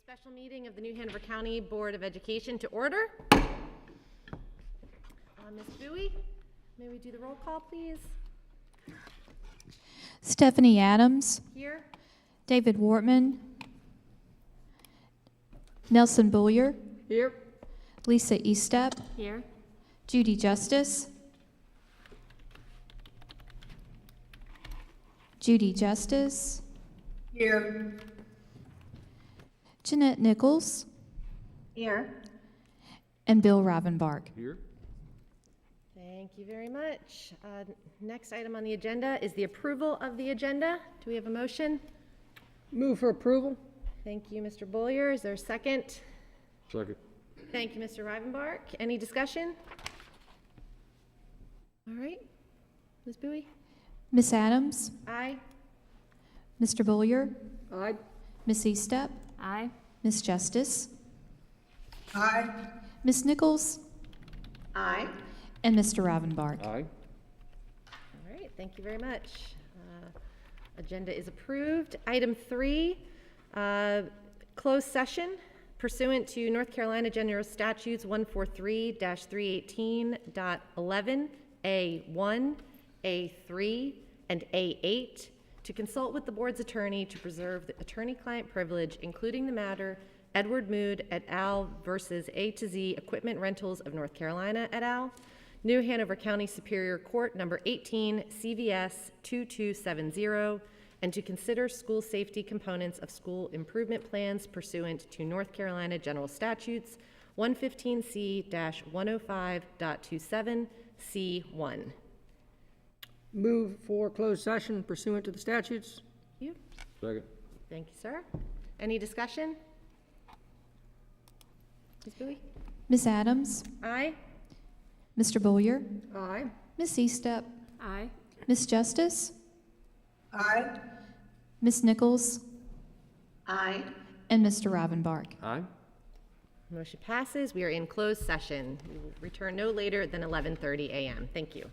Special meeting of the New Hanover County Board of Education to order. Ms. Bowie, may we do the roll call, please? Stephanie Adams. Here. David Wortman. Nelson Bullier. Here. Lisa Eastep. Here. Judy Justice. Judy Justice. Here. Jeanette Nichols. Here. And Bill Ravenbark. Here. Thank you very much. Next item on the agenda is the approval of the agenda. Do we have a motion? Move for approval. Thank you, Mr. Bullier. Is there a second? Second. Thank you, Mr. Rivenbark. Any discussion? All right. Ms. Bowie? Miss Adams. Aye. Mr. Bullier. Aye. Miss Eastep. Aye. Miss Justice. Aye. Miss Nichols. Aye. And Mr. Ravenbark. Aye. All right, thank you very much. Agenda is approved. Item 3, closed session pursuant to North Carolina General Statutes 143-318.11, A1, A3, and A8 to consult with the board's attorney to preserve the attorney-client privilege, including the matter Edward Mood et al. Versus A to Z Equipment Rentals of North Carolina et al., New Hanover County Superior Court, number 18, CVS 2270, and to consider school safety components of school improvement plans pursuant to North Carolina General Statutes 115C-105.27C1. Move for closed session pursuant to the statutes. Thank you. Second. Thank you, sir. Any discussion? Ms. Bowie? Miss Adams. Aye. Mr. Bullier. Aye. Miss Eastep. Aye. Miss Justice. Aye. Miss Nichols. Aye. And Mr. Ravenbark. Aye. Motion passes. We are in closed session. We will return no later than 11:30 a.m. Thank you.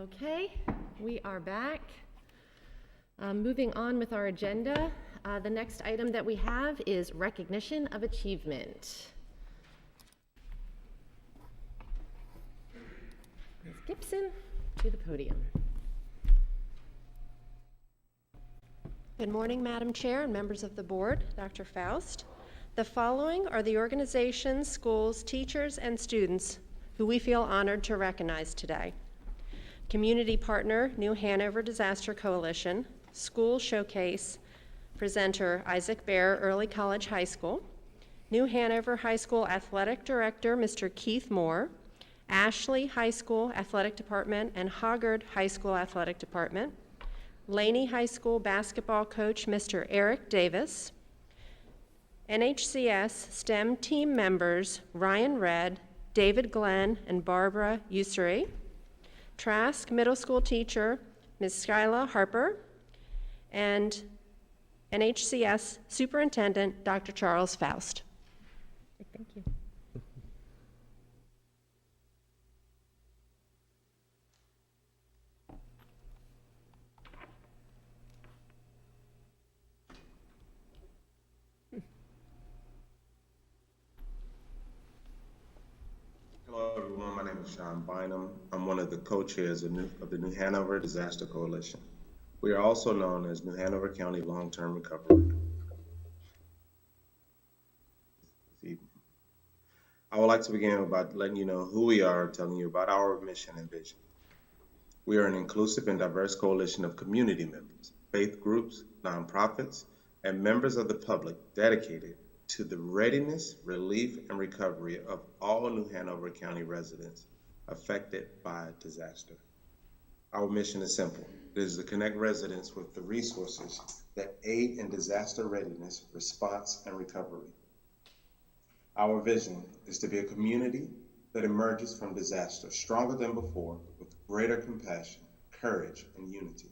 Okay, we are back. Moving on with our agenda, the next item that we have is recognition of achievement. Ms. Gibson, to the podium. Good morning, Madam Chair and members of the board, Dr. Faust. The following are the organizations, schools, teachers, and students who we feel honored to recognize today. Community partner, New Hanover Disaster Coalition, School Showcase, presenter Isaac Bear, Early College High School, New Hanover High School Athletic Director, Mr. Keith Moore, Ashley High School Athletic Department and Hoggard High School Athletic Department, Laney High School basketball coach, Mr. Eric Davis, NHCS STEM team members, Ryan Redd, David Glenn, and Barbara Ussery, Trask Middle School teacher, Ms. Skyla Harper, and NHCS Superintendent, Dr. Charles Faust. Thank you. Hello, everyone. My name is Sean Bynum. I'm one of the co-chairs of the New Hanover Disaster Coalition. We are also known as New Hanover County Long-Term Recovery. I would like to begin by letting you know who we are, telling you about our mission and vision. We are an inclusive and diverse coalition of community members, faith groups, nonprofits, and members of the public dedicated to the readiness, relief, and recovery of all New Hanover County residents affected by disaster. Our mission is simple. It is to connect residents with the resources that aid in disaster readiness, response, and recovery. Our vision is to be a community that emerges from disaster stronger than before with greater compassion, courage, and unity.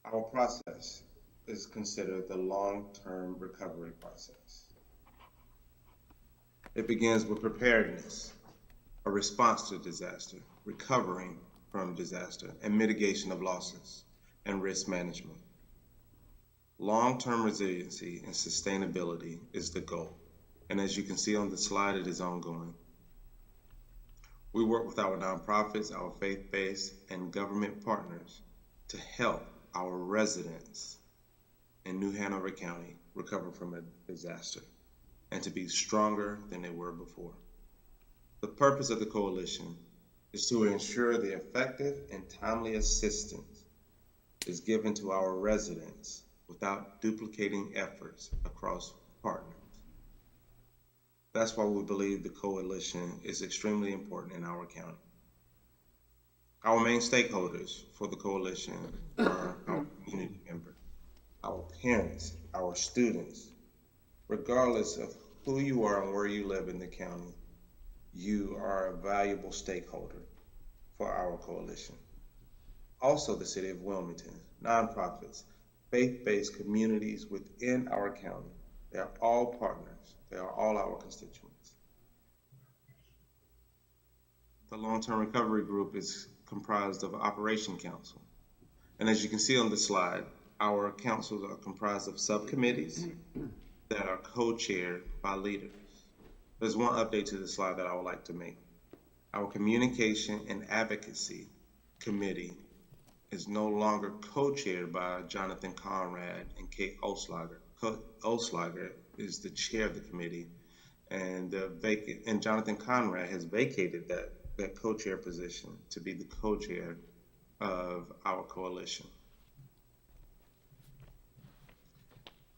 Our process is considered the long-term recovery process. It begins with preparedness, a response to disaster, recovering from disaster, and mitigation of losses and risk management. Long-term resiliency and sustainability is the goal, and as you can see on the slide, it is ongoing. We work with our nonprofits, our faith-based, and government partners to help our residents in New Hanover County recover from a disaster and to be stronger than they were before. The purpose of the coalition is to ensure the effective and timely assistance is given to our residents without duplicating efforts across partners. That's why we believe the coalition is extremely important in our county. Our main stakeholders for the coalition are our community members, our parents, our students. Regardless of who you are and where you live in the county, you are a valuable stakeholder for our coalition. Also the city of Wilmington, nonprofits, faith-based communities within our county. They are all partners. They are all our constituents. The long-term recovery group is comprised of Operation Council. And as you can see on the slide, our councils are comprised of subcommittees that are co-chaired by leaders. There's one update to the slide that I would like to make. Our Communication and Advocacy Committee is no longer co-chaired by Jonathan Conrad and Kate Oslager. Oslager is the chair of the committee, and Jonathan Conrad has vacated that co-chair position to be the co-chair of our coalition.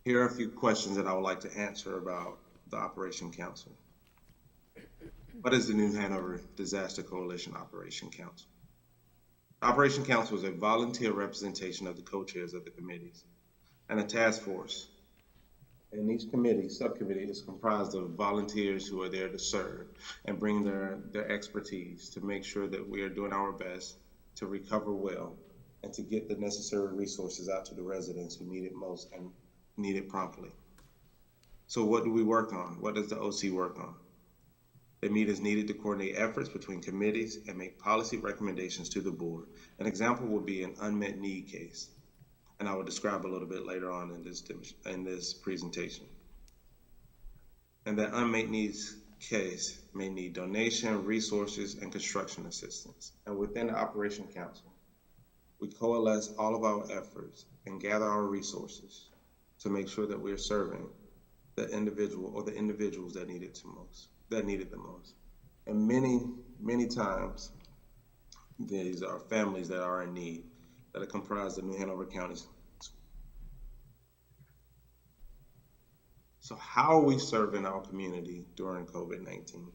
Here are a few questions that I would like to answer about the Operation Council. What is the New Hanover Disaster Coalition Operation Council? Operation Council is a volunteer representation of the co-chairs of the committees and a task force. And each subcommittee is comprised of volunteers who are there to serve and bring their expertise to make sure that we are doing our best to recover well and to get the necessary resources out to the residents who need it most and need it promptly. So what do we work on? What does the OC work on? They meet as needed to coordinate efforts between committees and make policy recommendations to the board. An example would be an unmet need case, and I will describe a little bit later on in this presentation. And that unmet needs case may need donation, resources, and construction assistance. And within the Operation Council, we coalesce all of our efforts and gather our resources to make sure that we're serving the individual or the individuals that needed the most. And many times, these are families that are in need, that are comprised of New Hanover County. So how are we serving our community during COVID-19?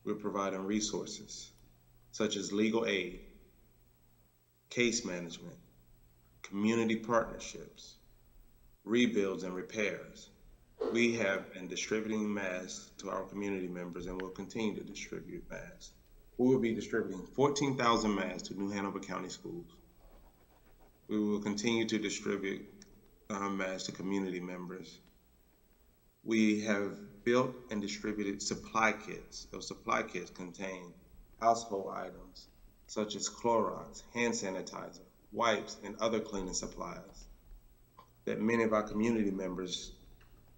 We're providing resources such as legal aid, case management, community partnerships, rebuilds and repairs. We have been distributing masks to our community members and will continue to distribute masks. We will be distributing 14,000 masks to New Hanover County schools. We will continue to distribute masks to community members. We have built and distributed supply kits. Those supply kits contain household items such as Clorox, hand sanitizer, wipes, and other cleaning supplies that many of our community members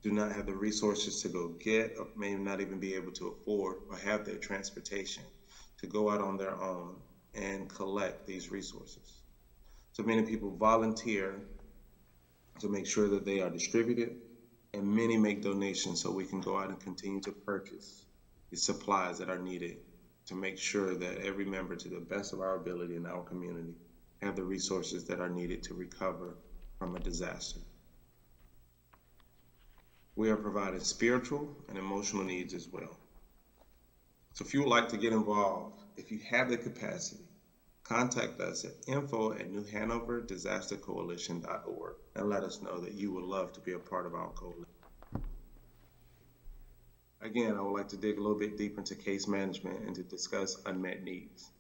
do not have the resources to go get, or may not even be able to afford or have their transportation to go out on their own and collect these resources. So many people volunteer to make sure that they are distributed, and many make donations so we can go out and continue to purchase the supplies that are needed to make sure that every member, to the best of our ability in our community, have the resources that are needed to recover from a disaster. We are providing spiritual and emotional needs as well. So if you would like to get involved, if you have the capacity, contact us at info@newhanoverdisastercoalition.org and let us know that you would love to be a part of our coalition. Again, I would like to dig a little bit deeper into case management and to discuss unmet needs.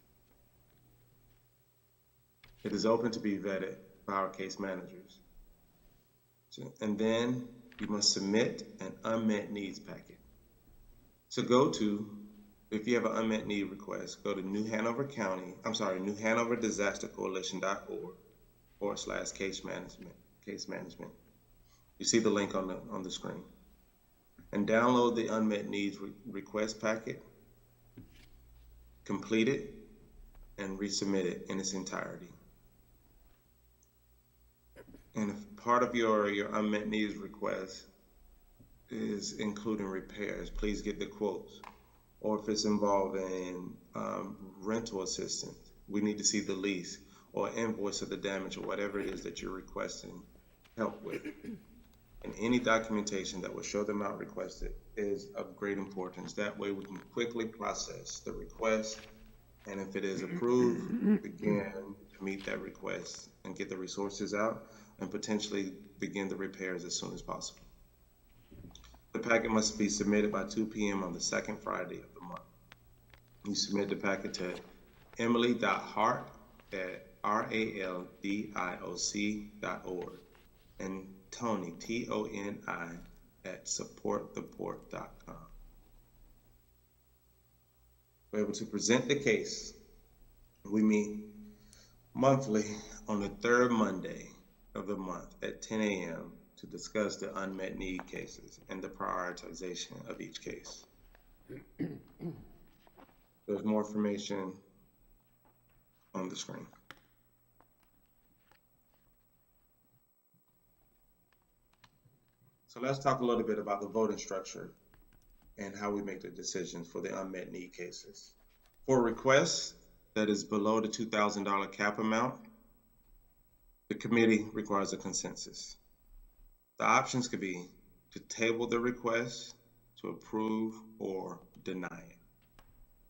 It is open to be vetted by our case managers. And then you must submit an unmet needs packet. So if you have an unmet need request, go to NewHanoverDisasterCoalition.org/case management. You see the link on the screen. And download the unmet needs request packet, complete it, and resubmit it in its entirety. And if part of your unmet needs request is including repairs, please get the quotes. Or if it's involving rental assistance, we need to see the lease or invoice of the damage or whatever it is that you're requesting help with. And any documentation that will show the amount requested is of great importance. That way we can quickly process the request, and if it is approved, begin to meet that request and get the resources out and potentially begin the repairs as soon as possible. The packet must be submitted by 2 p.m. on the second Friday of the month. You submit the packet to emily.hart@raldioc.org and Tony, Toni, @supporttheport.com. We're able to present the case. We meet monthly on the third Monday of the month at 10 a.m. to discuss the unmet need cases and the prioritization of each case. There's more information on the screen. So let's talk a little bit about the voting structure and how we make the decisions for the unmet need cases. For requests that is below the $2,000 cap amount, the committee requires a consensus. The options could be to table the request, to approve, or deny it.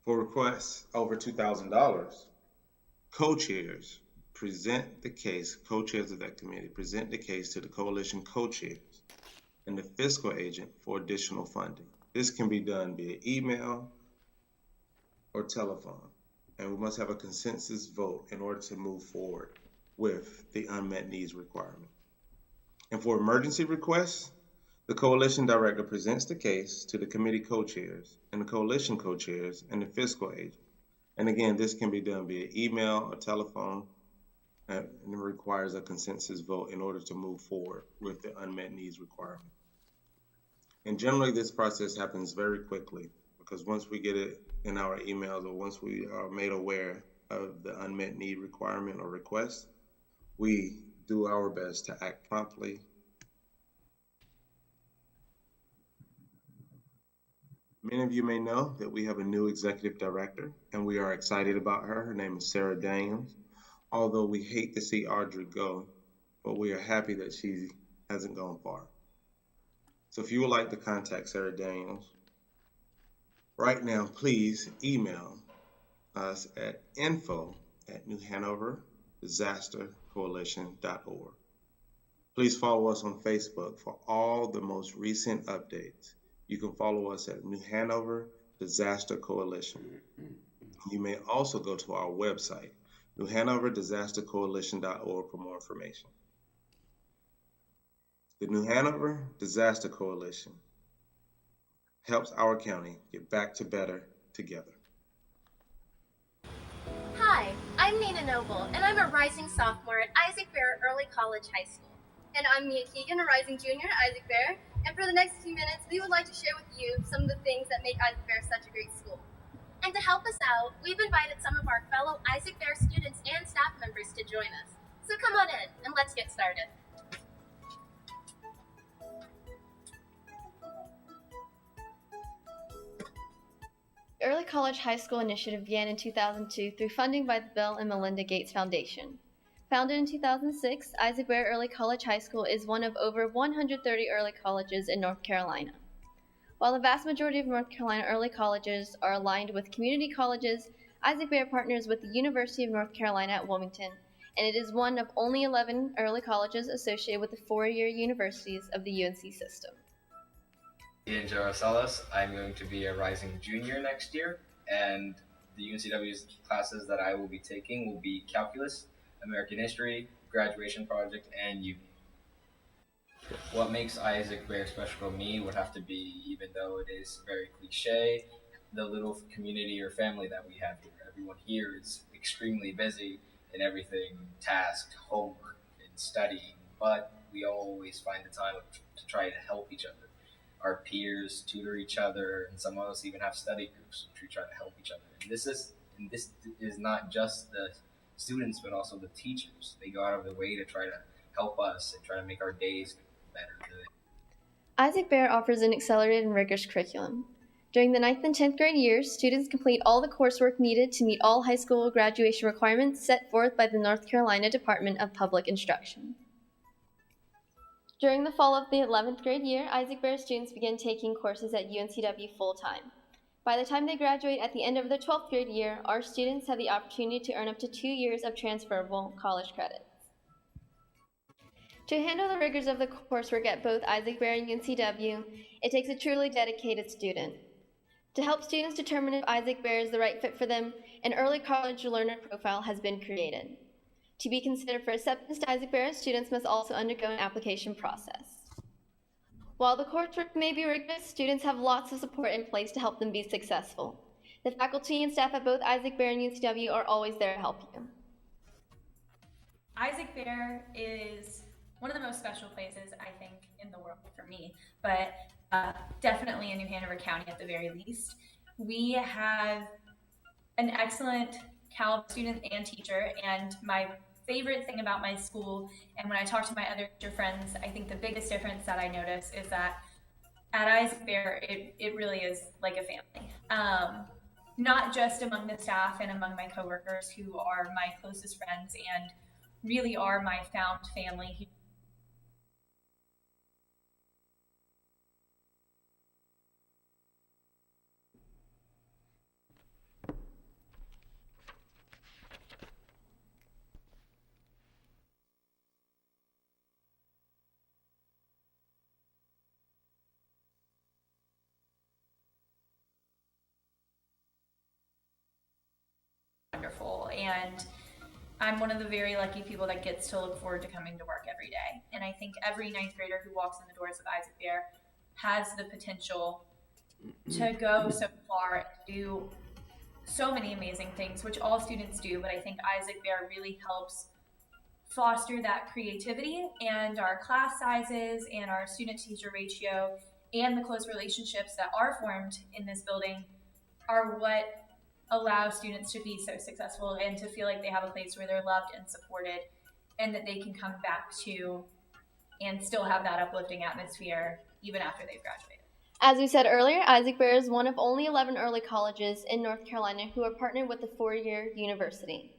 For requests over $2,000, co-chairs present the case, co-chairs of that committee present the case to the coalition co-chairs and the fiscal agent for additional funding. This can be done via email or telephone, and we must have a consensus vote in order to move forward with the unmet needs requirement. And for emergency requests, The coalition director presents the case to the committee co-chairs and the coalition co-chairs and the fiscal agent. And again, this can be done via email or telephone, and it requires a consensus vote in order to move forward with the unmet needs requirement. And generally, this process happens very quickly because once we get it in our emails or once we are made aware of the unmet need requirement or request, we do our best to act promptly. Many of you may know that we have a new executive director, and we are excited about her. Her name is Sarah Daniels. Although we hate to see Audrey go, but we are happy that she hasn't gone far. So if you would like to contact Sarah Daniels right now, please email us at info@newhanoverdisastercoalition.org. Please follow us on Facebook for all the most recent updates. You can follow us at New Hanover Disaster Coalition. You may also go to our website, newhanoverdisastercoalition.org, for more information. The New Hanover Disaster Coalition helps our county get back to better together. Hi, I'm Nina Noble, and I'm a rising sophomore at Isaac Bear Early College High School. And I'm Mia Keegan, a rising junior at Isaac Bear. And for the next few minutes, we would like to share with you some of the things that make Isaac Bear such a great school. And to help us out, we've invited some of our fellow Isaac Bear students and staff members to join us. So come on in, and let's get started. The Early College High School initiative began in 2002 through funding by the Bill and Melinda Gates Foundation. Founded in 2006, Isaac Bear Early College High School is one of over 130 early colleges in North Carolina. While the vast majority of North Carolina early colleges are aligned with community colleges, Isaac Bear partners with the University of North Carolina at Wilmington, and it is one of only 11 early colleges associated with the four-year universities of the UNC system. In Salas, I'm going to be a rising junior next year, and the UNCW's classes that I will be taking will be Calculus, American History, Graduation Project, and UV. What makes Isaac Bear special to me would have to be, even though it is very cliche, the little community or family that we have here. Everyone here is extremely busy in everything, task, homework, and studying, but we always find the time to try to help each other. Our peers tutor each other, and some of us even have study groups which we try to help each other. And this is not just the students, but also the teachers. They go out of their way to try to help us and try to make our days better. Isaac Bear offers an accelerated and rigorous curriculum. During the 9th and 10th grade years, students complete all the coursework needed to meet all high school graduation requirements set forth by the North Carolina Department of Public Instruction. During the fall of the 11th grade year, Isaac Bear students begin taking courses at UNCW full-time. By the time they graduate at the end of their 12th grade year, our students have the opportunity to earn up to 2 years of transferable college credits. To handle the rigors of the coursework at both Isaac Bear and UNCW, it takes a truly dedicated student. To help students determine if Isaac Bear is the right fit for them, an early college learner profile has been created. To be considered for acceptance to Isaac Bear, students must also undergo an application process. While the coursework may be rigorous, students have lots of support in place to help them be successful. The faculty and staff at both Isaac Bear and UNCW are always there to help you. Isaac Bear is one of the most special places, I think, in the world for me, but definitely in New Hanover County at the very least. We have an excellent caliber student and teacher, and my favorite thing about my school, and when I talk to my other teacher friends, I think the biggest difference that I notice is that at Isaac Bear, it really is like a family. Not just among the staff and among my coworkers who are my closest friends and really are my found family. Wonderful, and I'm one of the very lucky people that gets to look forward to coming to work every day. And I think every ninth grader who walks in the doors of Isaac Bear has the potential to go so far and do so many amazing things, which all students do. But I think Isaac Bear really helps foster that creativity, and our class sizes and our student-teacher ratio and the close relationships that are formed in this building are what allow students to be so successful and to feel like they have a place where they're loved and supported and that they can come back to and still have that uplifting atmosphere even after they've graduated. As we said earlier, Isaac Bear is one of only 11 early colleges in North Carolina who are partnered with the four-year university.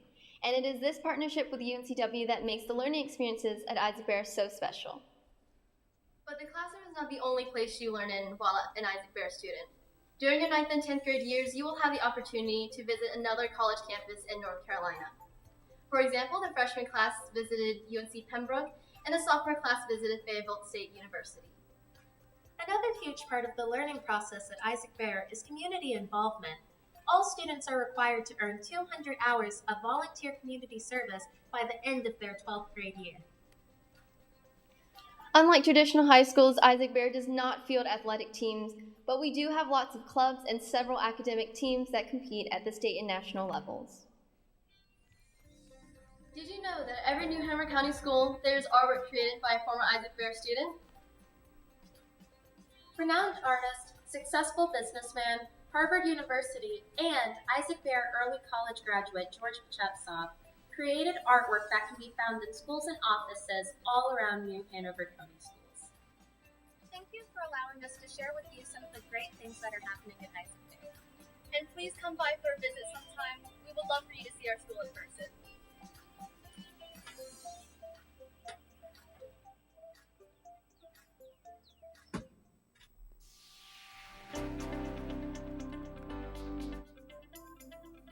And it is this partnership with UNCW that makes the learning experiences at Isaac Bear so special. But the classroom is not the only place you learn in while an Isaac Bear student. During your 9th and 10th grade years, you will have the opportunity to visit another college campus in North Carolina. For example, the freshman class visited UNC Pembroke, and the sophomore class visited Fayetteville State University. Another huge part of the learning process at Isaac Bear is community involvement. All students are required to earn 200 hours of volunteer community service by the end of their 12th grade year. Unlike traditional high schools, Isaac Bear does not field athletic teams, but we do have lots of clubs and several academic teams that compete at the state and national levels. Did you know that every New Hanover County school there's artwork created by a former Isaac Bear student? Renowned artist, successful businessman, Harvard University, and Isaac Bear early college graduate George Pachetsov created artwork that can be found in schools and offices all around New Hanover County schools. Thank you for allowing us to share with you some of the great things that are happening at Isaac Bear. And please come by for a visit sometime. We would love for you to see our school in person.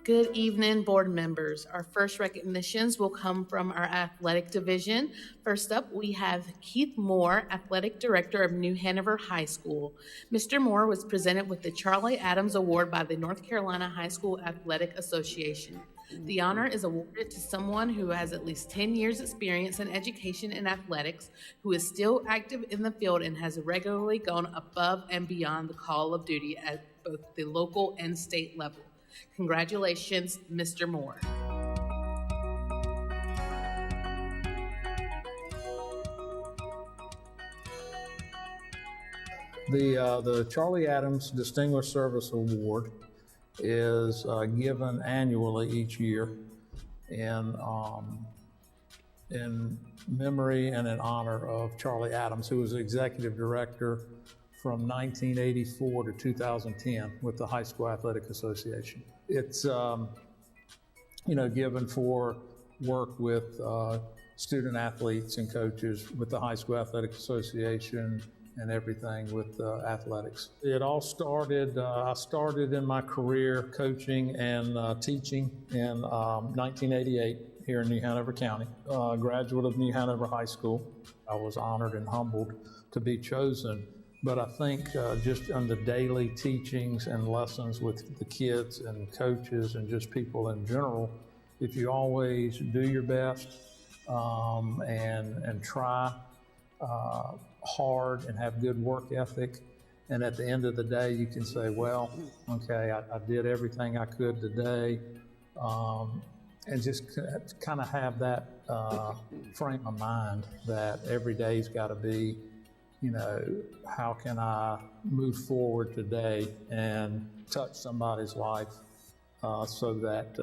Good evening, board members. Our first recognitions will come from our athletic division. First up, we have Keith Moore, Athletic Director of New Hanover High School. Mr. Moore was presented with the Charlie Adams Award by the North Carolina High School Athletic Association. The honor is awarded to someone who has at least 10 years experience in education and athletics, who is still active in the field and has regularly gone above and beyond the call of duty at both the local and state level. Congratulations, Mr. Moore. The Charlie Adams Distinguished Service Award is given annually each year in memory and in honor of Charlie Adams, who was the executive director from 1984 to 2010 with the High School Athletic Association. It's given for work with student athletes and coaches with the High School Athletic Association and everything with athletics. It all started, I started in my career coaching and teaching in 1988 here in New Hanover County. Graduate of New Hanover High School. I was honored and humbled to be chosen. But I think just on the daily teachings and lessons with the kids and coaches and just people in general, if you always do your best and try hard and have good work ethic, and at the end of the day you can say, well, okay, I did everything I could today, and just kind of have that frame of mind that every day's got to be, how can I move forward today and touch somebody's life so that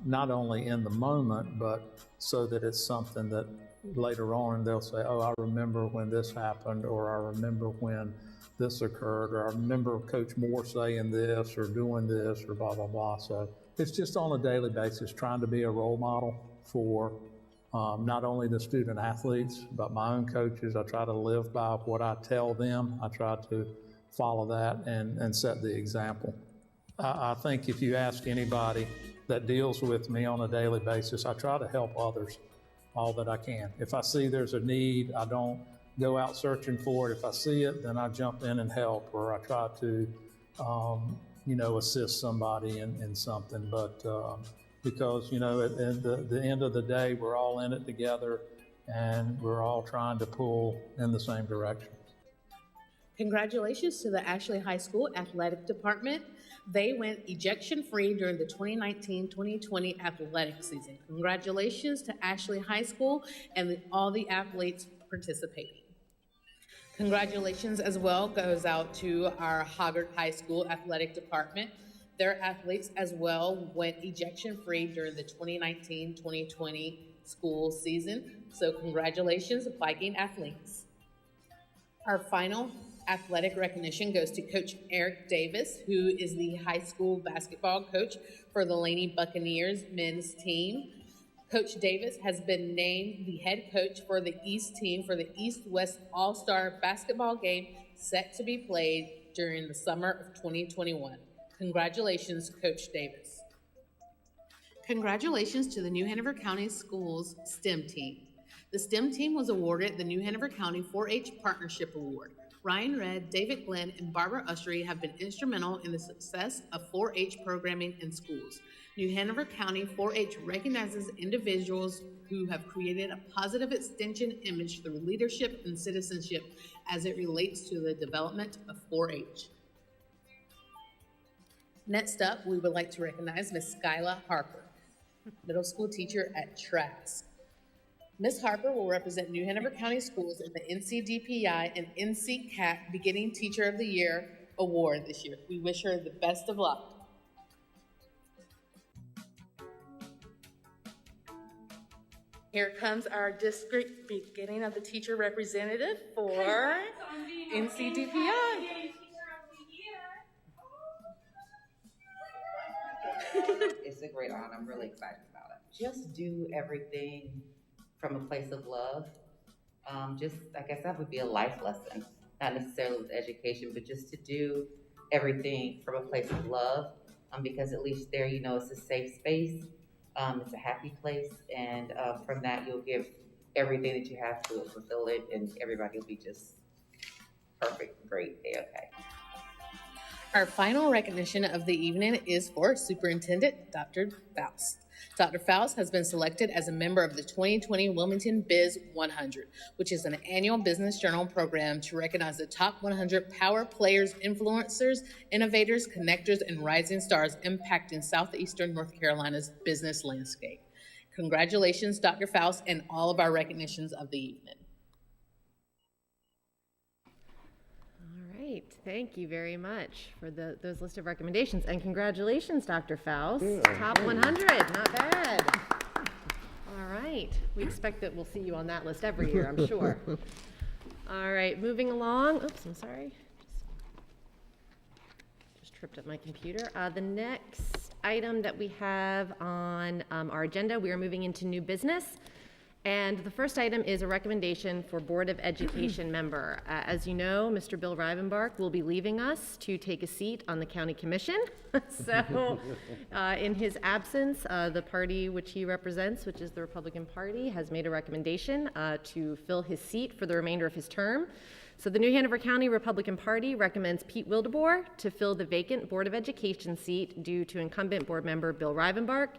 not only in the moment, but so that it's something that later on they'll say, oh, I remember when this happened, or I remember when this occurred, or I remember Coach Moore saying this or doing this or blah, blah, blah. So it's just on a daily basis trying to be a role model for not only the student athletes, but my own coaches. I try to live by what I tell them. I try to follow that and set the example. I think if you ask anybody that deals with me on a daily basis, I try to help others all that I can. If I see there's a need, I don't go out searching for it. If I see it, then I jump in and help, or I try to, assist somebody in something. But because, you know, at the end of the day, we're all in it together and we're all trying to pull in the same direction. Congratulations to the Ashley High School Athletic Department. They went ejection-free during the 2019-2020 athletic season. Congratulations to Ashley High School and all the athletes participating. Congratulations as well goes out to our Hoggard High School Athletic Department. Their athletes as well went ejection-free during the 2019-2020 school season. So congratulations, Viking athletes. Our final athletic recognition goes to Coach Eric Davis, who is the high school basketball coach for the Laney Buccaneers men's team. Coach Davis has been named the head coach for the East team for the East-West All-Star basketball game set to be played during the summer of 2021. Congratulations, Coach Davis. Congratulations to the New Hanover County Schools STEM team. The STEM team was awarded the New Hanover County 4-H Partnership Award. Ryan Redd, David Glenn, and Barbara Ushery have been instrumental in the success of 4-H programming in schools. New Hanover County 4-H recognizes individuals who have created a positive extension image through leadership and citizenship as it relates to the development of 4-H. Next up, we would like to recognize Ms. Skyla Harper, middle school teacher at Trask. Ms. Harper will represent New Hanover County Schools in the NCDPI and NCCAT Beginning Teacher of the Year Award this year. We wish her the best of luck. Here comes our district beginning of the teacher representative for NCDPI. It's a great honor. I'm really excited about it. Just do everything from a place of love. Just, I guess that would be a life lesson, not necessarily with education, but just to do everything from a place of love, because at least there, you know, it's a safe space. It's a happy place, and from that, you'll give everything that you have to fulfill it, and everybody will be just perfect, great, okay. Our final recognition of the evening is for Superintendent Dr. Faust. Dr. Faust has been selected as a member of the 2020 Wilmington Biz 100, which is an annual business journal program to recognize the top 100 power players, influencers, innovators, connectors, and rising stars impacting southeastern North Carolina's business landscape. Congratulations, Dr. Faust, and all of our recognitions of the evening. Thank you very much for those list of recommendations, and congratulations, Dr. Faust. Top 100, not bad. All right, we expect that we'll see you on that list every year, I'm sure. All right, moving along. Oops, I'm sorry. Just tripped up my computer. The next item that we have on our agenda, we are moving into new business. And the first item is a recommendation for Board of Education member. As you know, Mr. Bill Rivenbark will be leaving us to take a seat on the County Commission. So in his absence, the party which he represents, which is the Republican Party, has made a recommendation to fill his seat for the remainder of his term. So the New Hanover County Republican Party recommends Pete Wildeboer to fill the vacant Board of Education seat due to incumbent board member Bill Rivenbark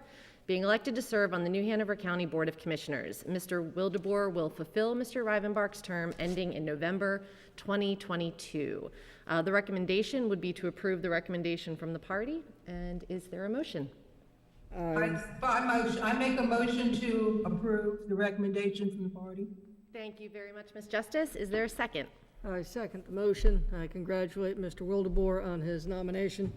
being elected to serve on the New Hanover County Board of Commissioners. Mr. Wildeboer will fulfill Mr. Rivenbark's term ending in November 2022. The recommendation would be to approve the recommendation from the party. And is there a motion? I make a motion to approve the recommendation from the party. Thank you very much, Ms. Justice. Is there a second? I second the motion. I congratulate Mr. Wildeboer on his nomination,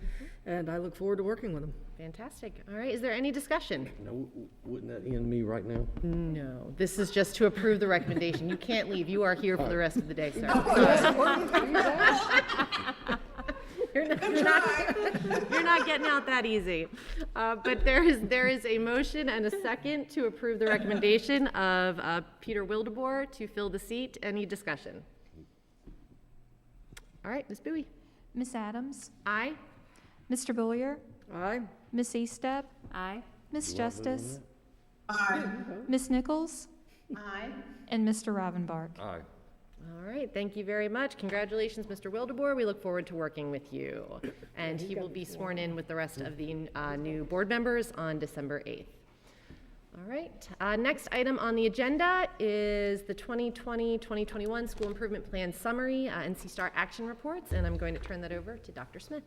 and I look forward to working with him. Fantastic. All right, is there any discussion? No, wouldn't that end me right now? No, this is just to approve the recommendation. You can't leave. You are here for the rest of the day, sir. You're not getting out that easy. But there is a motion and a second to approve the recommendation of Peter Wildeboer to fill the seat. Any discussion? All right, Ms. Bowie. Ms. Adams? Aye. Mr. Boyer? Aye. Ms. Eastep? Aye. Ms. Justice? Aye. Ms. Nichols? Aye. And Mr. Rivenbark? Aye. All right. right, thank you very much. Congratulations, Mr. Wildeboer. We look forward to working with you. And he will be sworn in with the rest of the new board members on December 8th. All right, next item on the agenda is the 2020-2021 School Improvement Plan Summary, NC STAR Action Reports, and I'm going to turn that over to Dr. Smith.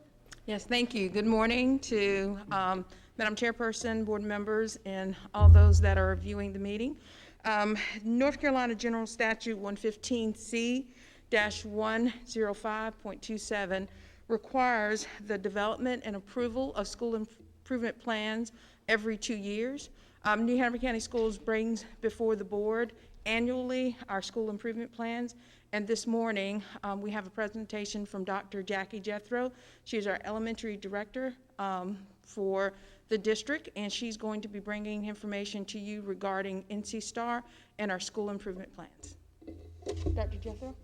Yes, thank you. Good morning to Madam Chairperson, board members, and all those that are viewing the meeting. North Carolina General Statute 115C-105.27 requires the development and approval of school improvement plans every 2 years. New Hanover County Schools brings before the board annually our school improvement plans, and this morning we have a presentation from Dr. Jackie Jethro. She's our elementary director for the district, and she's going to be bringing information to you regarding NC STAR and our school improvement plans. Dr. Jethro?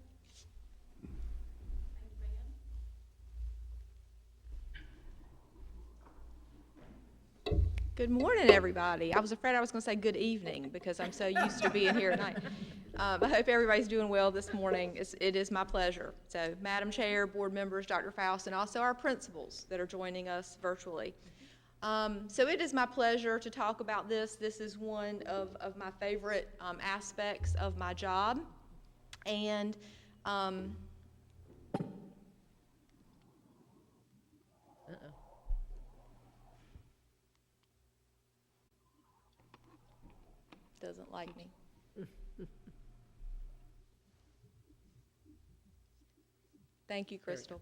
Good morning, everybody. I was afraid I was going to say good evening because I'm so used to being here at night. I hope everybody's doing well this morning. It is my pleasure. So, Madam Chair, board members, Dr. Faust, and also our principals that are joining us virtually. So it is my pleasure to talk about this. This is one of my favorite aspects of my job. And doesn't like me. Thank you, Crystal.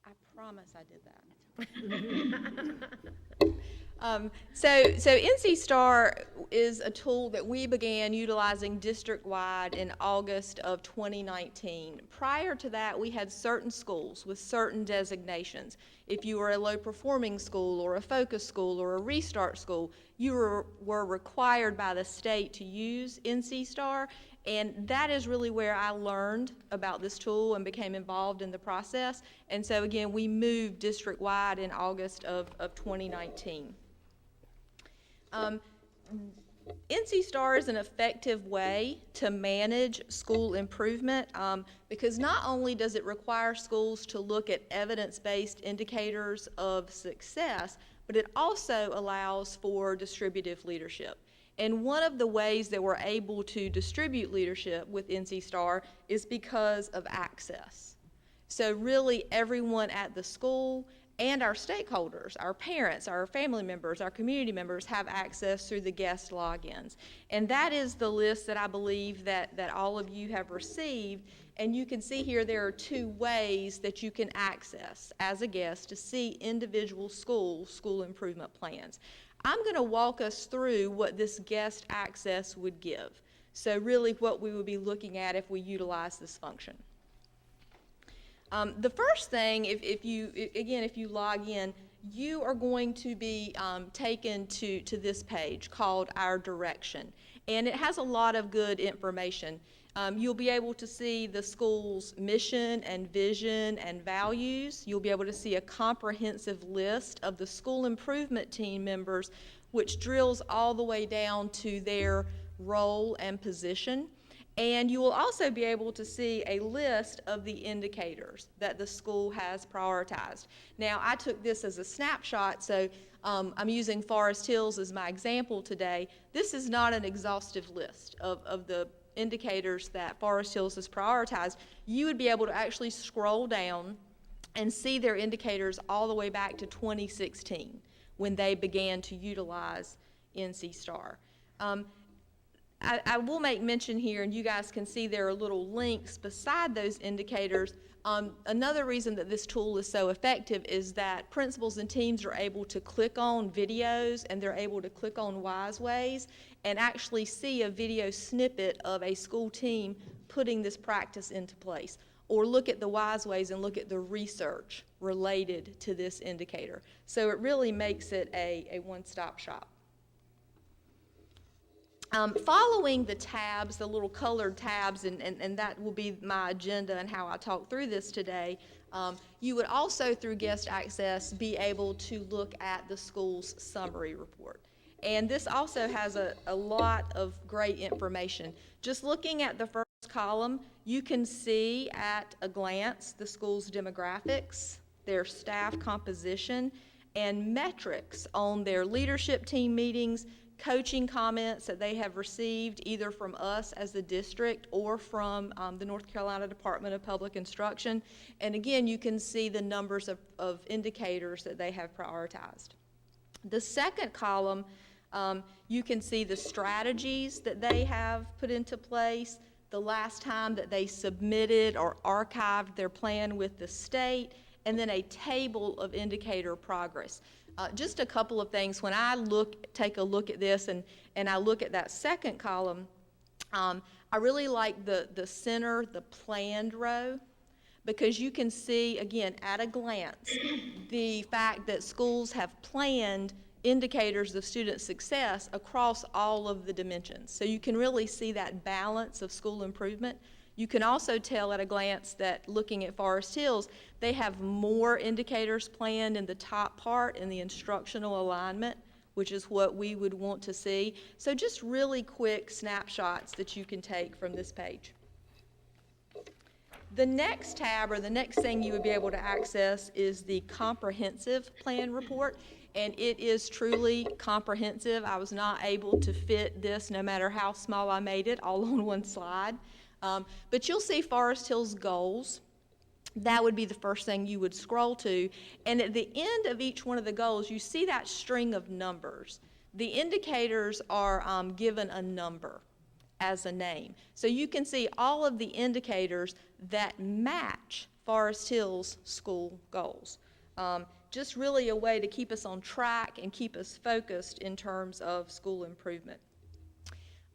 I promise I did that. So NC STAR is a tool that we began utilizing district-wide in August of 2019. Prior to that, we had certain schools with certain designations. If you were a low-performing school or a focus school or a restart school, you were required by the state to use NC STAR, and that is really where I learned about this tool and became involved in the process. And so again, we moved district-wide in August of 2019. NC STAR is an effective way to manage school improvement because not only does it require schools to look at evidence-based indicators of success, but it also allows for distributive leadership. And one of the ways that we're able to distribute leadership with NC STAR is because of access. So really everyone at the school and our stakeholders, our parents, our family members, our community members have access through the guest logins. And that is the list that I believe that all of you have received. And you can see here there are 2 ways that you can access as a guest to see individual school improvement plans. I'm going to walk us through what this guest access would give. So really what we would be looking at if we utilize this function. The first thing, if you log in, you are going to be taken to this page called Our Direction. And it has a lot of good information. You'll be able to see the school's mission and vision and values. You'll be able to see a comprehensive list of the school improvement team members, which drills all the way down to their role and position. And you will also be able to see a list of the indicators that the school has prioritized. Now, I took this as a snapshot, so I'm using Forest Hills as my example today. This is not an exhaustive list of the indicators that Forest Hills has prioritized. You would be able to actually scroll down and see their indicators all the way back to 2016 when they began to utilize NC STAR. I will make mention here, and you guys can see there are little links beside those indicators. Another reason that this tool is so effective is that principals and teams are able to click on videos and they're able to click on Wise Ways and actually see a video snippet of a school team putting this practice into place. Or look at the Wise Ways and look at the research related to this indicator. So it really makes it a one-stop shop. Following the tabs, the little colored tabs, and that will be my agenda and how I talk through this today, you would also, through guest access, be able to look at the school's summary report. And this also has a lot of great information. Just looking at the first column, you can see at a glance the school's demographics, their staff composition, and metrics on their leadership team meetings, coaching comments that they have received either from us as the district or from the North Carolina Department of Public Instruction. And again, you can see the numbers of indicators that they have prioritized. The second column, you can see the strategies that they have put into place, the last time that they submitted or archived their plan with the state, and then a table of indicator progress. Just a couple of things. When I take a look at this and I look at that second column, I really like the center, the planned row, because you can see, again, at a glance, the fact that schools have planned indicators of student success across all of the dimensions. So you can really see that balance of school improvement. You can also tell at a glance that looking at Forest Hills, they have more indicators planned in the top part in the instructional alignment, which is what we would want to see. So just really quick snapshots that you can take from this page. The next tab, or the next thing you would be able to access, is the comprehensive plan report, and it is truly comprehensive. I was not able to fit this, no matter how small I made it, all on one slide. But you'll see Forest Hills goals. That would be the first thing you would scroll to. And at the end of each one of the goals, you see that string of numbers. The indicators are given a number as a name. So you can see all of the indicators that match Forest Hills school goals. Just really a way to keep us on track and keep us focused in terms of school improvement.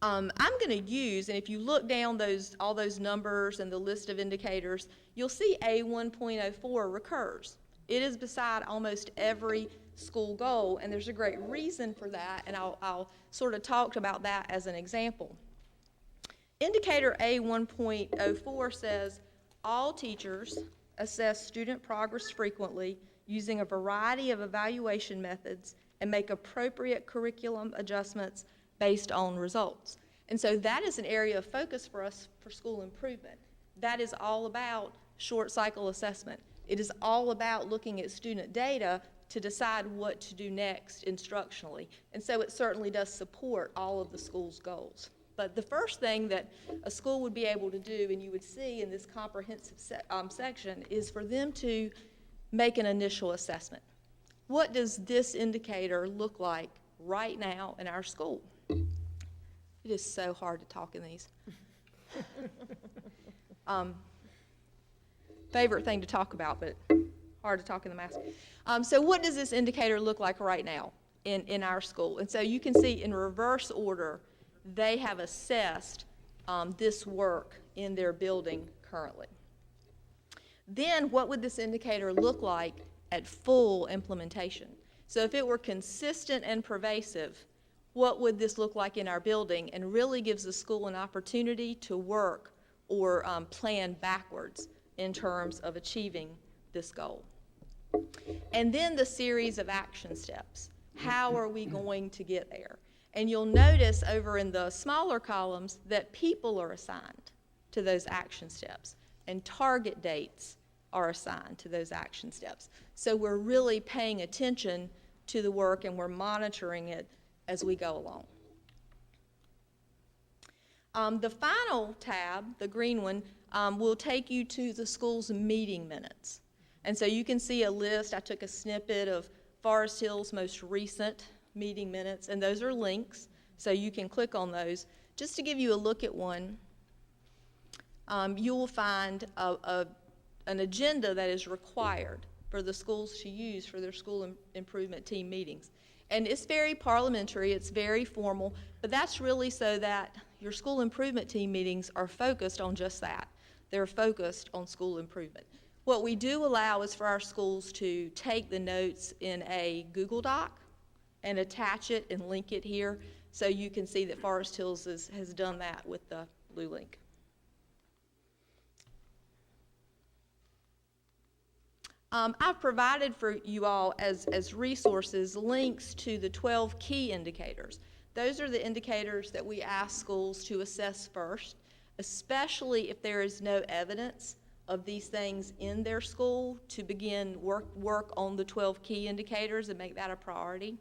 I'm going to use, and if you look down all those numbers and the list of indicators, you'll see A1.04 recurs. It is beside almost every school goal, and there's a great reason for that, and I'll sort of talk about that as an example. Indicator A1.04 says, all teachers assess student progress frequently using a variety of evaluation methods and make appropriate curriculum adjustments based on results. And so that is an area of focus for us for school improvement. That is all about short cycle assessment. It is all about looking at student data to decide what to do next instructionally. And so it certainly does support all of the school's goals. But the first thing that a school would be able to do, and you would see in this comprehensive section, is for them to make an initial assessment. What does this indicator look like right now in our school? It is so hard to talk in these. Favorite thing to talk about, but hard to talk in the mask. So what does this indicator look like right now in our school? And so you can see in reverse order, they have assessed this work in their building currently. Then what would this indicator look like at full implementation? So if it were consistent and pervasive, what would this look like in our building, and really gives the school an opportunity to work or plan backwards in terms of achieving this goal. And then the series of action steps. How are we going to get there? And you'll notice over in the smaller columns that people are assigned to those action steps, and target dates are assigned to those action steps. So we're really paying attention to the work, and we're monitoring it as we go along. The final tab, the green one, will take you to the school's meeting minutes. And so you can see a list. I took a snippet of Forest Hill's most recent meeting minutes, and those are links, so you can click on those. Just to give you a look at one, you will find an agenda that is required for the schools to use for their school improvement team meetings. And it's very parliamentary, it's very formal, but that's really so that your school improvement team meetings are focused on just that. They're focused on school improvement. What we do allow is for our schools to take the notes in a Google Doc and attach it and link it here, so you can see that Forest Hills has done that with the blue link. I've provided for you all as resources links to the 12 key indicators. Those are the indicators that we ask schools to assess first, especially if there is no evidence of these things in their school, to begin work on the 12 key indicators and make that a priority.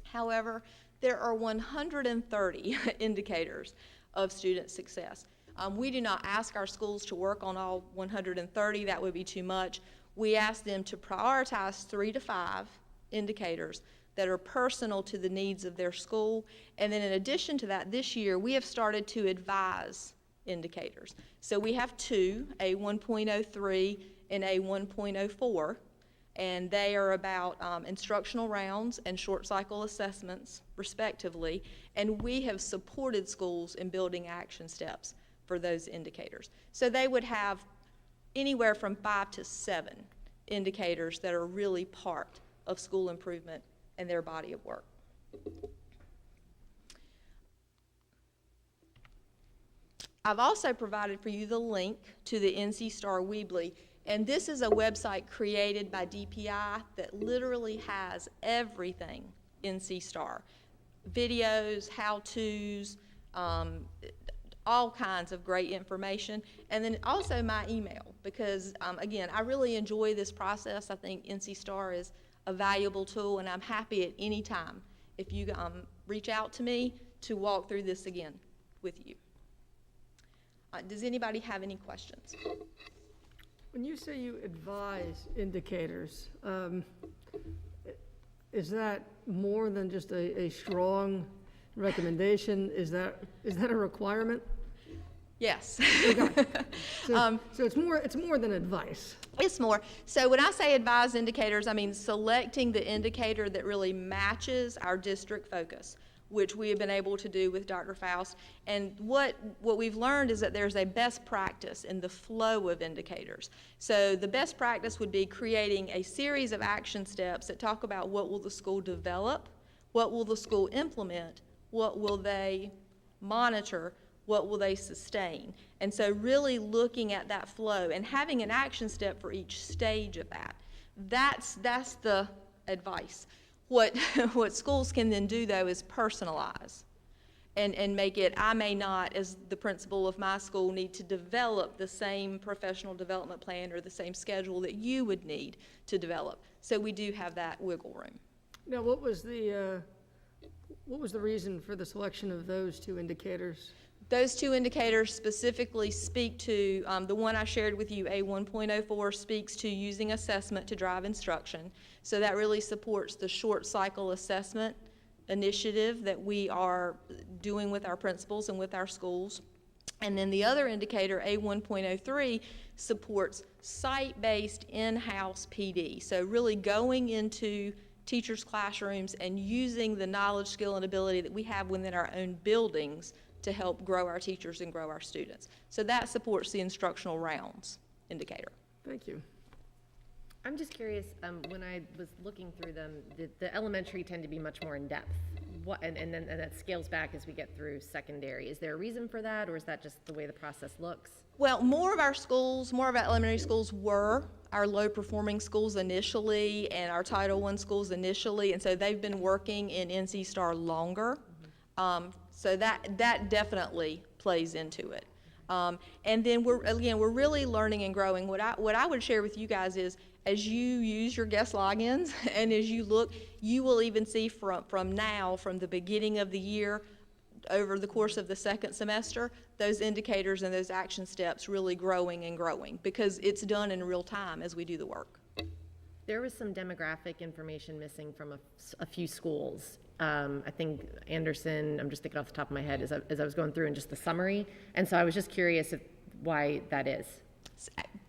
However, there are 130 indicators of student success. We do not ask our schools to work on all 130, that would be too much. We ask them to prioritize 3 to 5 indicators that are personal to the needs of their school. And then in addition to that, this year we have started to advise indicators. So we have 2, a 1.03 and a 1.04, and they are about instructional rounds and short cycle assessments, respectively. And we have supported schools in building action steps for those indicators. So they would have anywhere from 5 to 7 indicators that are really part of school improvement and their body of work. I've also provided for you the link to the NC STAR Weebly, and this is a website created by DPI that literally has everything NC STAR. Videos, how-tos, all kinds of great information, and then also my email, because again, I really enjoy this process. I think NC STAR is a valuable tool, and I'm happy at any time if you reach out to me to walk through this again with you. Does anybody have any questions? When you say you advise indicators, is that more than just a strong recommendation? Is that a requirement? Yes. Okay. So it's more than advice. It's more. So when I say advise indicators, I mean selecting the indicator that really matches our district focus, which we have been able to do with Dr. Faust. And what we've learned is that there's a best practice in the flow of indicators. So the best practice would be creating a series of action steps that talk about what will the school develop, what will the school implement, what will they monitor, what will they sustain. And so really looking at that flow and having an action step for each stage of that. That's the advice. What schools can then do, though, is personalize and make it, I may not, as the principal of my school, need to develop the same professional development plan or the same schedule that you would need to develop. So we do have that wiggle room. Now, what was the reason for the selection of those 2 indicators? Those 2 indicators specifically speak to, the one I shared with you, A1.04, speaks to using assessment to drive instruction. So that really supports the short cycle assessment initiative that we are doing with our principals and with our schools. And then the other indicator, A1.03, supports site-based in-house PD. So really going into teachers' classrooms and using the knowledge, skill, and ability that we have within our own buildings to help grow our teachers and grow our students. So that supports the instructional rounds indicator. Thank you. I'm just curious, when I was looking through them, the elementary tend to be much more in-depth. And that scales back as we get through secondary. Is there a reason for that, or is that just the way the process looks? Well, more of our elementary schools were our low-performing schools initially and our Title I schools initially, and so they've been working in NC STAR longer. So that definitely plays into it. And then we're really learning and growing. What I would share with you guys is, as you use your guest logins and as you look, you will even see from the beginning of the year, over the course of the second semester, those indicators and those action steps really growing and growing, because it's done in real time as we do the work. There was some demographic information missing from a few schools. I think Anderson, I'm just thinking off the top of my head as I was going through in just the summary, and so I was just curious why that is.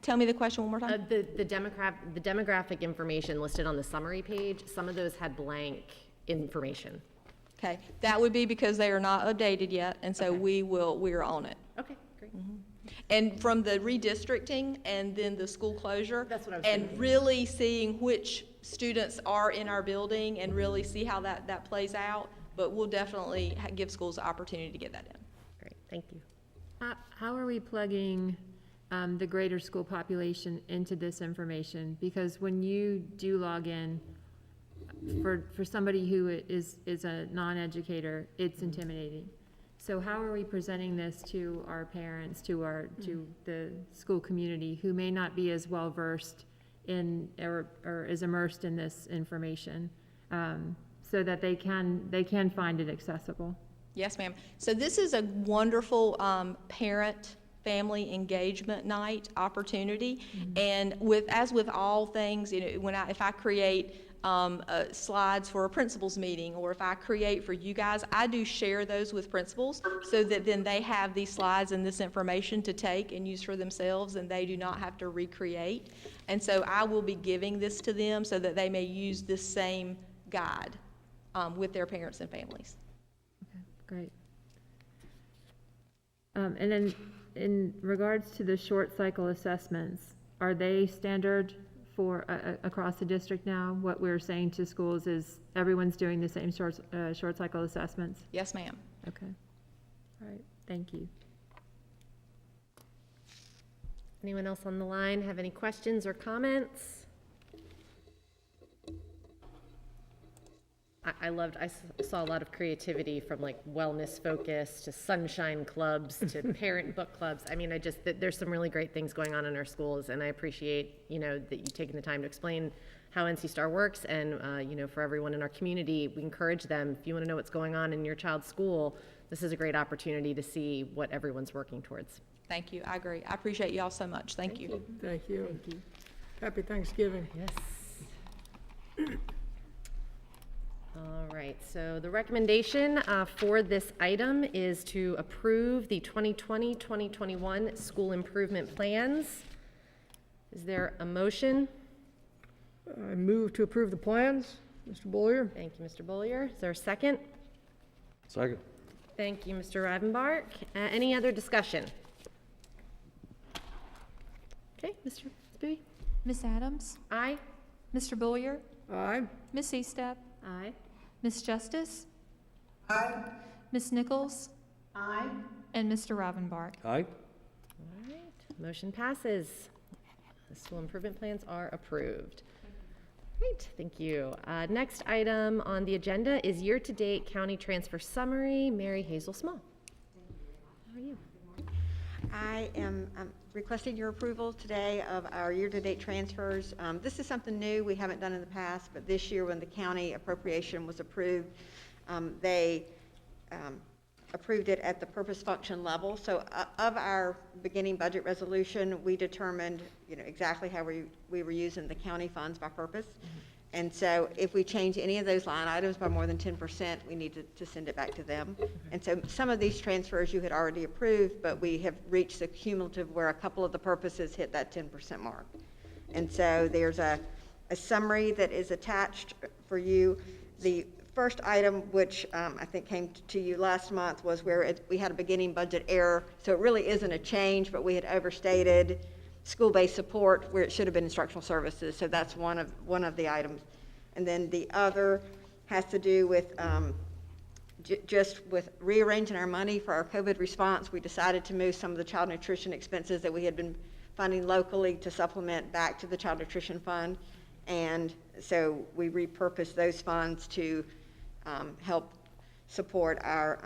Tell me the question one more time. The demographic information listed on the summary page, some of those had blank information. Okay, that would be because they are not updated yet, and so we're on it. Okay, great. Mm-hmm. And from the redistricting and then the school closure, that's what I was and thinking. Really seeing which students are in our building and really see how that plays out, but we'll definitely give schools the opportunity to get that in. Great, thank you. How are we plugging the greater school population into this information, because when you do log in, for somebody who is a non-educator, it's intimidating. So how are we presenting this to our parents, to the school community who may not be as well versed in or is immersed in this information, so that they can find it accessible? Yes, ma'am. So this is a wonderful parent family engagement night opportunity, and as with all things, if I create slides for a principals meeting, or if I create for you guys, I do share those with principals so that then they have these slides and this information to take and use for themselves, and they do not have to recreate. And so I will be giving this to them so that they may use this same guide with their parents and families. Okay, great. And then in regards to the short cycle assessments, are they standard for across the district now? What we're saying to schools is everyone's doing the same short cycle assessments? Yes, ma'am. Okay. All right. Thank you. Anyone else on the line have any questions or comments? I saw a lot of creativity, from like wellness focus to sunshine clubs to parent book clubs. I mean, there's some really great things going on in our schools, and I appreciate, that you've taken the time to explain how NC Star works. And, for everyone in our community, we encourage them, if you want to know what's going on in your child's school, this is a great opportunity to see what everyone's working towards. Thank you. I agree. I appreciate y'all so much. Thank you. Thank you. Thank you. Happy Thanksgiving. Yes. All right, so the recommendation for this item is to approve the 2020-2021 school improvement plans. Is there a motion? I move to approve the plans. Mr. Bollier? Thank you, Mr. Bollier. Is there a second? Second. Thank you, Mr. Rivenbark. Any other discussion? Okay, Mr. Bowie? Ms. Adams? Aye. Mr. Bollier? Aye. Ms. Eastep? Aye. Ms. Justice? Aye. Ms. Nichols? Aye. And Mr. Rivenbark? Aye. All right, motion passes. The school improvement plans are approved. Great, thank you. Next item on the agenda is year-to-date county transfer summary. Mary Hazel Small. How are you? I am requesting your approval today of our year-to-date transfers. This is something new we haven't done in the past, but this year when the county appropriation was approved, they approved it at the purpose function level. So of our beginning budget resolution, we determined exactly how we were using the county funds by purpose. And so if we change any of those line items by more than 10%, we need to send it back to them. And so some of these transfers you had already approved, but we have reached the cumulative where a couple of the purposes hit that 10% mark. And so there's a summary that is attached for you. The first item, which I think came to you last month, was where we had a beginning budget error. So it really isn't a change, but we had overstated school-based support where it should have been instructional services. So that's one of the items. And then the other has to do with just with rearranging our money for our COVID response. We decided to move some of the child nutrition expenses that we had been funding locally to supplement back to the child nutrition fund. And so we repurposed those funds to help support our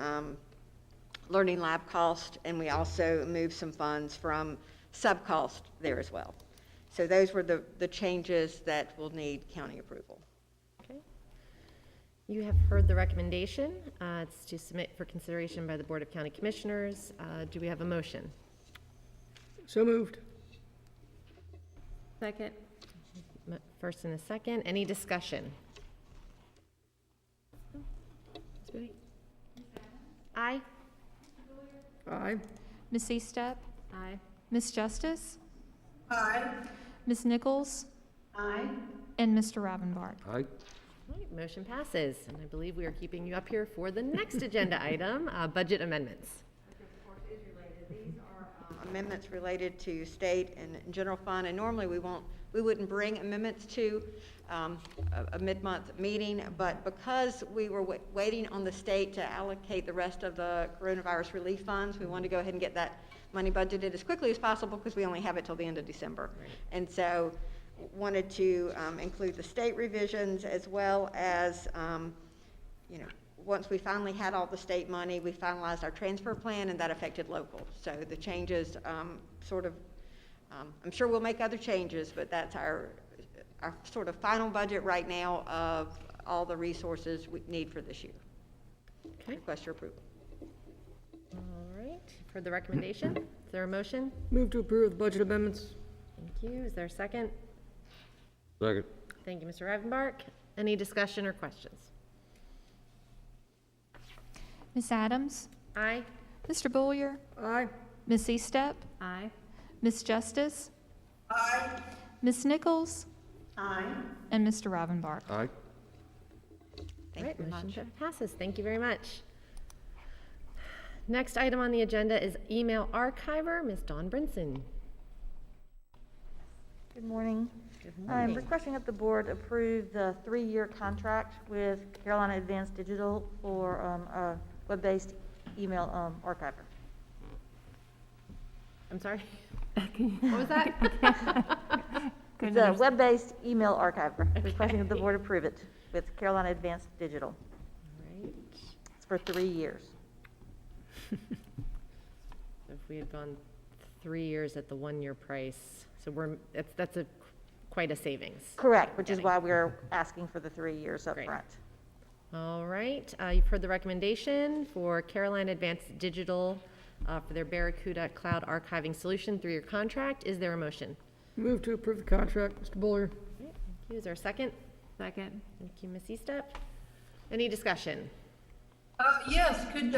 learning lab cost, and we also moved some funds from sub-cost there as well. So those were the changes that will need county approval. Okay. You have heard the recommendation. It's to submit for consideration by the Board of County Commissioners. Do we have a motion? So moved. Second. First and a second. Any discussion? Ms. Bowie? Aye. Aye. Ms. Eastep? Aye. Ms. Justice? Aye. Ms. Nichols? Aye. And Mr. Rivenbark? Aye. All right, motion passes, and I believe we are keeping you up here for the next agenda item, budget amendments. These are amendments related to state and general fund, and normally we wouldn't bring amendments to a mid-month meeting, but because we were waiting on the state to allocate the rest of the coronavirus relief funds, we wanted to go ahead and get money budgeted as quickly as possible because we only have it till the end of December. And so wanted to include the state revisions as well as, once we finally had all the state money, we finalized our transfer plan, and that affected local. So the changes I'm sure we'll make other changes, but that's our sort of final budget right now of all the resources we need for this year. Okay. Request your approval. All right, for the recommendation, is there a motion? Move to approve the budget amendments. Thank you. Is there a second? Second. Thank you, Mr. Rivenbark. Any discussion or questions? Ms. Adams? Aye. Mr. Bullier? Aye. Ms. Eastep? Aye. Ms. Justice? Aye. Ms. Nichols? Aye. And Mr. Rivenbark. Aye. All right, motion passes. Thank you very much. Next item on the agenda is email archiver, Ms. Dawn Brinson. Good morning. Good I'm morning. requesting that the board approve the 3-year contract with Carolina Advanced Digital for a web-based email archiver. I'm sorry? What was that? It's a web-based email archiver. Requesting that the board approve it with Carolina Advanced Digital. Right. It's for 3 years. If we had gone 3 years at the 1-year price, so that's quite a savings. Correct, which is why we're asking for the 3 years up front. All right, you've heard the recommendation for Carolina Advanced Digital for their Barracuda Cloud Archiving Solution 3-year contract. Is there a motion? Move to approve the contract, Mr. Bullier. Thank you. Is there a second? Second. Thank you, Ms. Eastep. Any discussion? Yes, could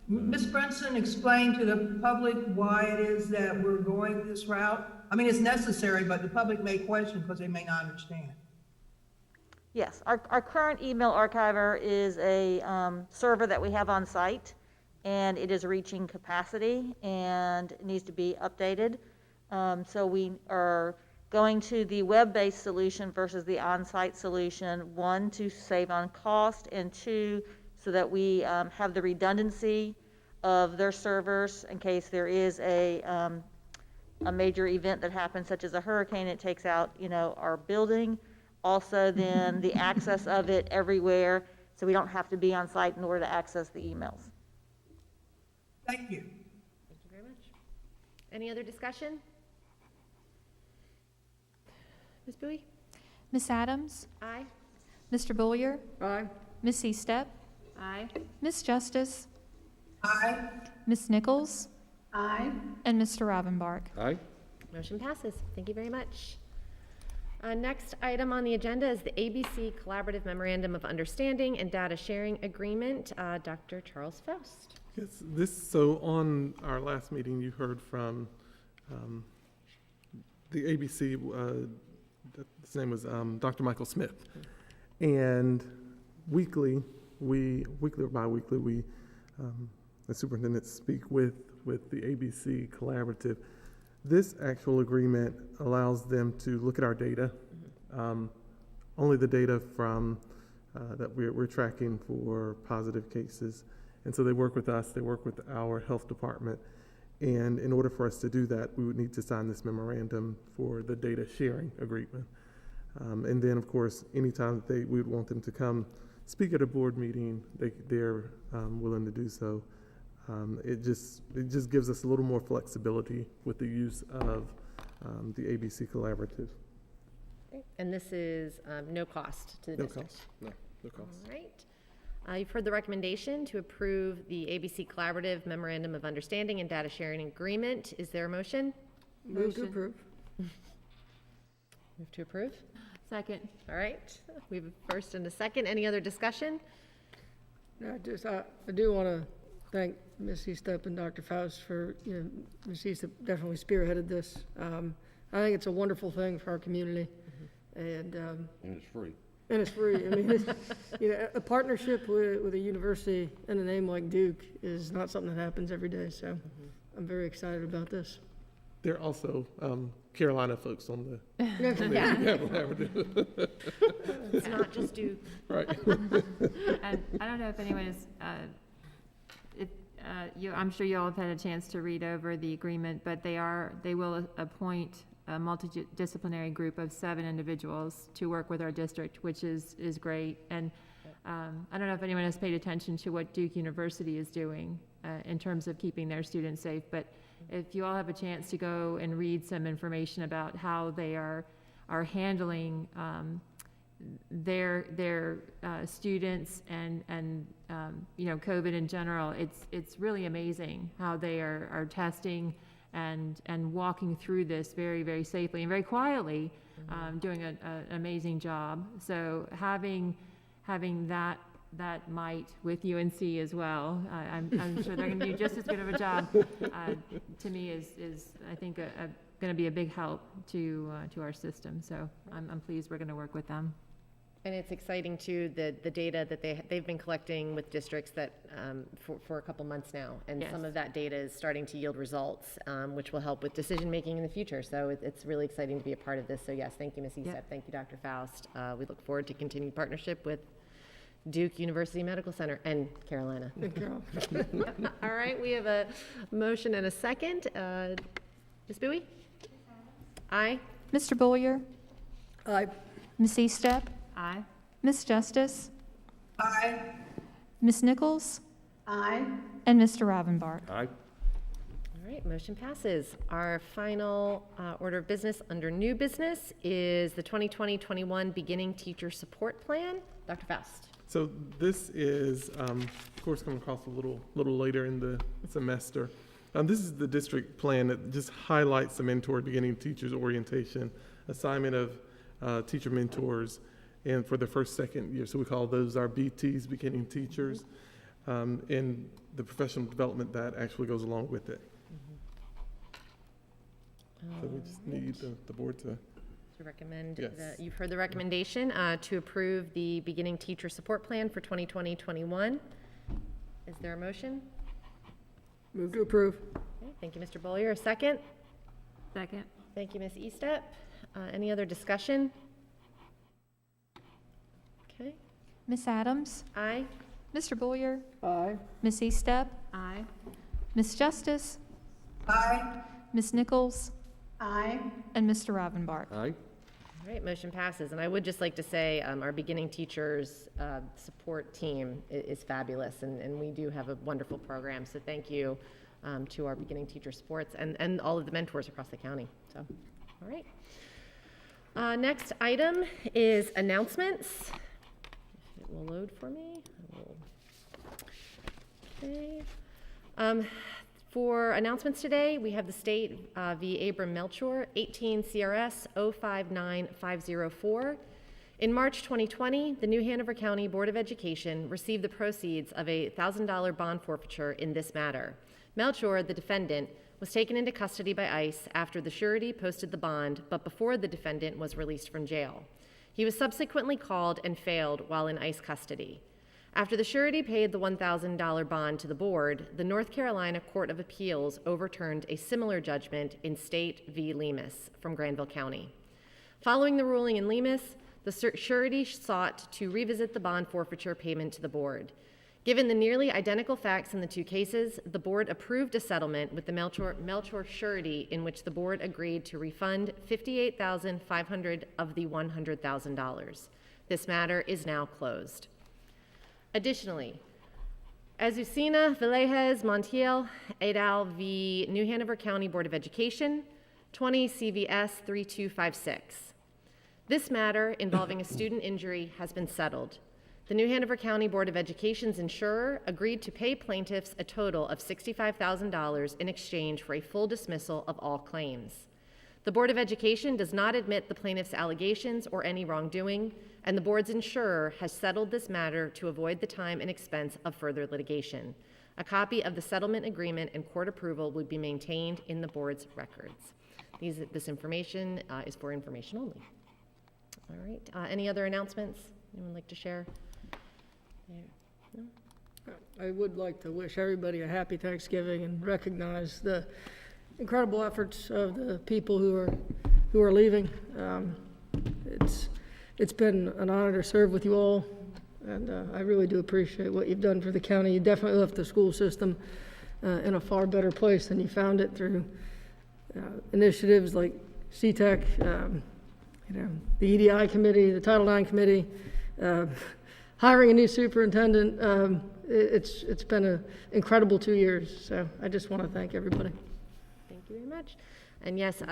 Ms. Brunson explain to the public why it is that we're going this route? I mean, it's necessary, but the public may question because they may not understand. Yes, our current email archiver is a server that we have on site, and it is reaching capacity and it needs to be updated. So we are going to the web-based solution versus the on-site solution, 1, to save on cost, and 2, so that we have the redundancy of their servers in case there is a major event that happens, such as a hurricane, it takes out, our building. Also, then the access of it everywhere, so we don't have to be on site in order to access the emails. Thank you. Thank you very much. Any other discussion? Ms. Bowie? Ms. Adams? Aye. Mr. Bullier? Aye. Ms. Eastep? Aye. Ms. Justice? Aye. Ms. Nichols? Aye. And Mr. Rivenbark. Aye. Motion passes. Thank you very much. Next item on the agenda is the ABC Collaborative Memorandum of Understanding and Data Sharing Agreement. Dr. Charles Faust. Yes, so on our last meeting, you heard from the ABC, his name was Dr. Michael Smith. And weekly or bi-weekly, we, the superintendents speak with the ABC Collaborative. This actual agreement allows them to look at our data, only the data from that we're tracking for positive cases. And so they work with us, they work with our health department. And in order for us to do that, we would need to sign this memorandum for the data sharing agreement. And then, of course, anytime that we would want them to come speak at a board meeting, they're willing to do so. It just gives us a little more flexibility with the use of the ABC Collaborative. And this is no cost to the district. No cost. All right. You've heard the recommendation to approve the ABC Collaborative Memorandum of Understanding and Data Sharing Agreement. Is there a motion? Move to approve. Move to approve. Second. All right. We have a first and a second. Any other discussion? I do want to thank Ms. Eastep and Dr. Faust for, Ms. Eastep definitely spearheaded this. I think it's a wonderful thing for our community. And it's free. And it's free. I mean, a partnership with a university and a name like Duke is not something that happens every day. So I'm very excited about this. There are also Carolina folks on the Yeah. It's not just Duke. Right. And I don't know if anyone is, I'm sure you all have had a chance to read over the agreement, but they will appoint a multidisciplinary group of 7 individuals to work with our district, which is great. And I don't know if anyone has paid attention to what Duke University is doing in terms of keeping their students safe, but if you all have a chance to go and read some information about how they are handling their students and COVID in general, it's really amazing how they are testing and walking through this very, very safely and very quietly, doing an amazing job. So having that might with UNC as well, I'm sure they're going to do just as good of a job. To me, is I think going to be a big help to our system. So I'm pleased we're going to work with them. And it's exciting too, the data that they've been collecting with districts that for a couple months now, and Yes. some of that data is starting to yield results, which will help with decision making in the future. So it's really exciting to be a part of this. So yes, thank you, Ms. Estep. Yep. Thank you, Dr. Faust. We look forward to continued partnership with Duke University Medical Center and Carolina. Good girl. All right, we have a motion and a second. Ms. Bowie? Aye. Mr. Boyer? Aye. Ms. Estep? Aye. Ms. Justice? Aye. Ms. Nichols? Aye. And Mr. Ravenbark. Aye. All right, motion passes. Our final order of business under new business is the 2020-21 Beginning Teacher Support Plan. Dr. Faust. So this is, of course, coming across a little later in the semester. This is the district plan that just highlights the mentor beginning teachers orientation, assignment of teacher mentors, and for the first, second year. So we call those our BTs, beginning teachers, and the professional development that actually goes along with it. So we just need the board to recommend Yes. that you've heard the recommendation to approve the beginning teacher support plan for 2020-21. Is there a motion? Move to approve. Okay, thank you, Mr. Bollier. A second? Second. Thank you, Ms. Estep. Any other discussion? Okay. Ms. Adams? Aye. Mr. Boyer? Aye. Ms. Estep? Aye. Ms. Justice? Aye. Ms. Nichols? Aye. And Mr. Ravenbark. Aye. All right, motion passes. And I would just like to say our beginning teachers support team is fabulous, and we do have a wonderful program. So thank you to our beginning teacher supports and all of the mentors across the county. So, all right. Next item is announcements. If it will load for me. Okay. For announcements today, we have the state v. Abram Melchor, 18 CRS 059504. In March 2020, the New Hanover County Board of Education received the proceeds of a $1,000 bond forfeiture in this matter. Melchor, the defendant, was taken into custody by ICE after the surety posted the bond, but before the defendant was released from jail. He was subsequently called and failed while in ICE custody. After the surety paid the $1,000 bond to the board, the North Carolina Court of Appeals overturned a similar judgment in State v. Lemus from Granville County. Following the ruling in Lemus, the surety sought to revisit the bond forfeiture payment to the board. Given the nearly identical facts in the two cases, the board approved a settlement with the Melchor surety in which the board agreed to refund $58,500 of the $100,000. This matter is now closed. Additionally, Azucena Villejas Montiel et al. V. New Hanover County Board of Education, 20 CVS 3256. This matter involving a student injury has been settled. The New Hanover County Board of Education's insurer agreed to pay plaintiffs a total of $65,000 in exchange for a full dismissal of all claims. The Board of Education does not admit the plaintiff's allegations or any wrongdoing, and the board's insurer has settled this matter to avoid the time and expense of further litigation. A copy of the settlement agreement and court approval would be maintained in the board's records. This information is for information only. All right, any other announcements anyone like to share? No? I would like to wish everybody a happy Thanksgiving and recognize the incredible efforts of the people who are leaving. It's been an honor to serve with you all, and I really do appreciate what you've done for the county. You definitely left the school system in a far better place than you found it through initiatives like CTEC, the EDI committee, the Title IX committee, hiring a new superintendent. It's been an incredible 2 years. So I just want to thank everybody. Thank you very much. And yes,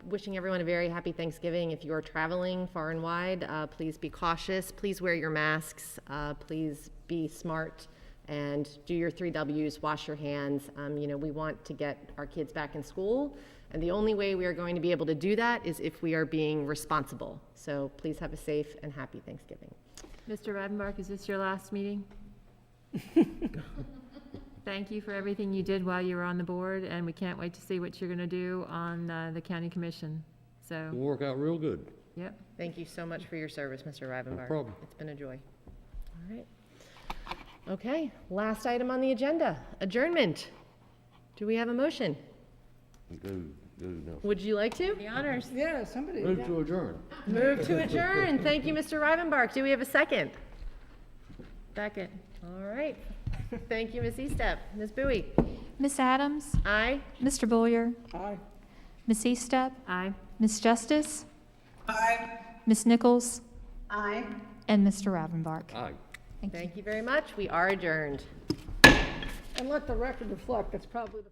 wishing everyone a very happy Thanksgiving. If you are traveling far and wide, please be cautious. Please wear your masks. Please be smart and do your 3 W's, wash your hands. We want to get our kids back in school. And the only way we are going to be able to do that is if we are being responsible. So please have a safe and happy Thanksgiving. Mr. Ravenbark, is this your last meeting? Thank you for everything you did while you were on the board, and we can't wait to see what you're going to do on the county commission. So It'll work out real good. Yep. Thank you so much for your service, Mr. Rivenbark. No problem. It's been a joy. All right. Okay, last item on the agenda, adjournment. Do we have a motion? Go now. Would you like to? the honors. Yeah, somebody. Move to adjourn. Move to adjourn. Thank you, Mr. Rivenbark. Do we have a second? Second. All right. Thank you, Ms. Eastep. Ms. Bowie? Ms. Adams? Aye. Mr. Bullier? Aye. Ms. Eastep? Aye. Ms. Justice? Aye. Ms. Nichols? Aye. And Mr. Ravenbark. Aye. Thank you very much. We are adjourned. And let the record reflect, that's probably the